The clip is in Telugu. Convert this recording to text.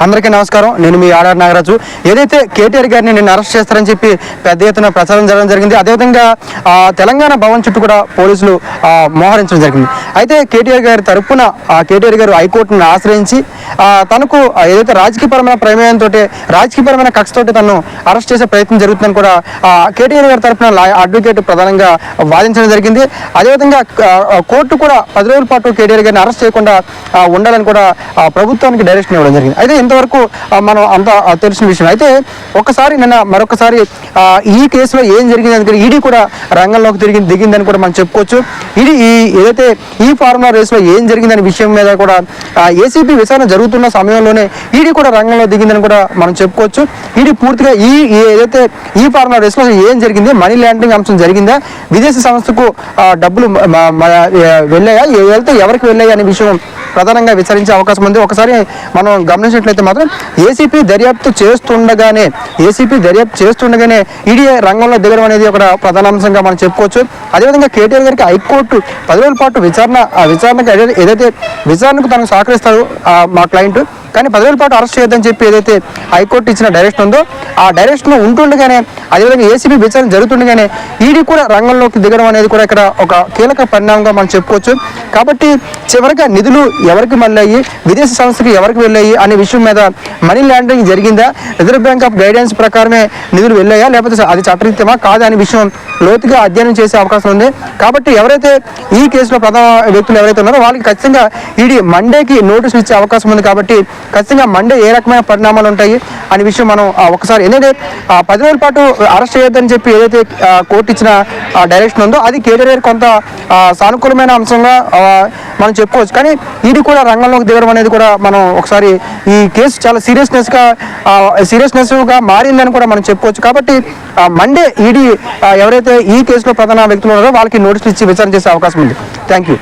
అందరికీ నమస్కారం. నేను మీ ఆర్ఆర్ నాగరాజు. ఏదైతే కేటీఆర్ గారిని నిన్న అరెస్ట్ చేస్తారని చెప్పి పెద్ద ఎత్తున ప్రచారం జరగడం జరిగింది. అదేవిధంగా తెలంగాణ భవన్ చుట్టూ కూడా పోలీసులు మోహరించడం జరిగింది. అయితే కేటీఆర్ గారి తరఫున కేటీఆర్ గారు హైకోర్టును ఆశ్రయించి తనకు ఏదైతే రాజకీయపరమైన ప్రమేయంతో రాజకీయపరమైన కక్షతోటి తను అరెస్ట్ చేసే ప్రయత్నం జరుగుతుందని కూడా కేటీఆర్ గారి తరఫున అడ్వకేట్ ప్రధానంగా వాదించడం జరిగింది. అదేవిధంగా కోర్టు కూడా 10 రోజుల పాటు కేటీఆర్ గారిని అరెస్ట్ చేయకుండా ఉండాలని కూడా ప్రభుత్వానికి డైరెక్షన్ ఇవ్వడం జరిగింది. అయితే ఇంతవరకు మనం అంతా తెలిసిన విషయం. అయితే ఒకసారి నిన్న మరొకసారి ఈ కేసులో ఏం జరిగింది, ఈడీ కూడా రంగంలోకి దిగిందని కూడా మనం చెప్పుకోవచ్చు. ఈడీ ఏదైతే ఈ ఫార్ములా రేసులో ఏం జరిగిందనే విషయం మీద కూడా ఏసీబీ విచారణ జరుగుతున్న సమయంలోనే ఈడీ కూడా రంగంలో దిగిందని కూడా మనం చెప్పుకోవచ్చు. ఈడీ పూర్తిగా ఏదైతే ఈ ఫార్ములా రేసులో ఏం జరిగింది, మనీ లాండరింగ్ అంశం జరిగిందా, విదేశీ సంస్థకు డబ్బులు వెళ్ళాయా, వెళ్తే ఎవరికి వెళ్ళాయి అనే విషయం ప్రధానంగా విచారించే అవకాశం ఉంది. ఒకసారి మనం గమనించినట్లయితే మాత్రం ఏసీపీ దర్యాప్తు చేస్తుండగానే ఈడీ రంగంలో దిగడం అనేది ఒక ప్రధాన అంశంగా మనం చెప్పుకోవచ్చు. అదేవిధంగా కేటీఆర్ గారికి హైకోర్టు 10 రోజుల పాటు విచారణకు తనకు సహకరిస్తారు మా క్లయింట్, కానీ 10 రోజుల పాటు అరెస్ట్ చేయొద్దని చెప్పి ఏదైతే హైకోర్టు ఇచ్చిన డైరెక్షన్ ఉందో ఆ డైరెక్షన్ ఉంటుండగానే, అదేవిధంగా ఏసీబీ విచారణ జరుగుతుండగానే ఈడీ కూడా రంగంలోకి దిగడం అనేది కూడా ఇక్కడ ఒక కీలక పరిణామంగా మనం చెప్పుకోవచ్చు. కాబట్టి చివరిగా నిధులు ఎవరికి మళ్ళీ విదేశీ సంస్థకి ఎవరికి వెళ్ళాయి అనే విషయం మీద మనీ లాండరింగ్ జరిగిందా, రిజర్వ్ బ్యాంక్ ఆఫ్ గైడెన్స్ ప్రకారమే నిధులు వెళ్ళాయా, లేకపోతే అది చట్టరీత్యమా కాదా అనే విషయం లోతుగా అధ్యయనం చేసే అవకాశం ఉంది. కాబట్టి ఎవరైతే ఈ కేసులో ప్రధాన వ్యక్తులు ఎవరైతే ఉన్నారో వాళ్ళకి ఖచ్చితంగా ఈడీ మండేకి నోటీసులు ఇచ్చే అవకాశం ఉంది. కాబట్టి ఖచ్చితంగా మండే ఏ రకమైన పరిణామాలు ఉంటాయి అనే విషయం మనం ఒకసారి, ఎందుకంటే 10 రోజుల పాటు అరెస్ట్ చేయొద్దని చెప్పి ఏదైతే కోర్టు ఇచ్చిన డైరెక్షన్ ఉందో అది కేటీఆర్ కొంత సానుకూలమైన అంశంగా మనం చెప్పుకోవచ్చు. కానీ ఈడీ కూడా రంగంలోకి దిగడం అనేది కూడా మనం ఒకసారి ఈ కేసు చాలా సీరియస్నెస్గా మారిందని కూడా మనం చెప్పుకోవచ్చు. కాబట్టి మండే ఈడీ ఎవరైతే ఈ కేసులో ప్రధాన వ్యక్తులు ఉన్నారో వాళ్ళకి నోటీసులు ఇచ్చి విచారణ చేసే అవకాశం ఉంది. Thank you.